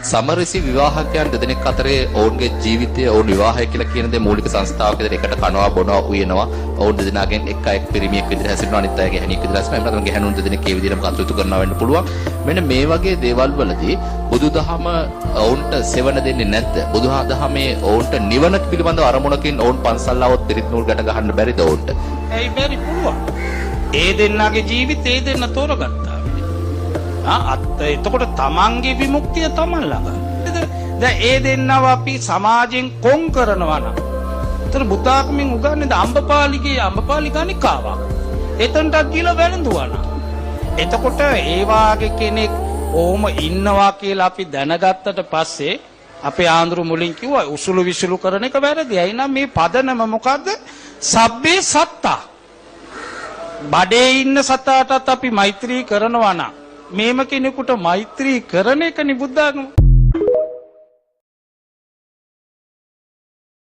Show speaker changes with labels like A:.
A: සමරසි විවාහකයන් දෙදෙනෙක් අතරේ ඔවුන්ගේ ජීවිතය ඔවුන් විවාහය කියලා කියන දේ මූලික සංස්ථාවක විදිහට එකට කනවා බොනවා උයනවා ඔවුන් දෙදෙනාගෙන් එක් අයෙක් පිරිමියෙක් විදිහට හැසිරෙනවා අනිත් අය ගැහණියෙක් විදිහට හැසිරෙනවා එහෙම නැත්නම් ගැහණුන් දෙදෙනෙක් ඒ විදිහටම කටයුතු කරනවා වෙන්න පුළුවන් මෙන්න මේ වගේ දේවල් වලදී බුදුදහම ඔවුන්ට සෙවණ දෙන්නේ නැද්ද බුදුදහමේ ඔවුන්ට නිවන පිළිබඳව අරමුණකින් ඔවුන් පන්සල් ආවොත් පිරිත් නූල් ගැට ගහන්න බැරිද ඔවුන්ට
B: ඇයි බැරි පුළුවන් ඒ දෙන්නගේ ජීවිතේ ඒ දෙන්න තෝරගත්තා එතකොට තමන්ගේ විමුක්තිය තමන් ළඟ. දැන් ඒ දෙන්නව අපි සමාජයෙන් කොන් කරනවා නම්. ඒතර බුද්ධාගමෙන් උගන්වන්නේ අම්බපාලිගේ අම්බපාලි ගණිකාවක්. එතනටත් ගිහලා වැළඳුවා නම්. එතකොට ඒ වාගේ කෙනෙක් ඕම ඉන්නවා කියලා අපි දැනගත්තට පස්සේ අපේ ආන්දරු මුලින් කිව්වා උසුළු විසුළු කරන එක වැරදි. අයි නම් මේ පදනම මොකද්ද? සබ්බේ සත්තා. බඩේ ඉන්න සතාටත් අපි මෛත්‍රී කරනවා නම් මේම කෙනෙකුට මෛත්‍රී කරන එක නිබුද්ධාගම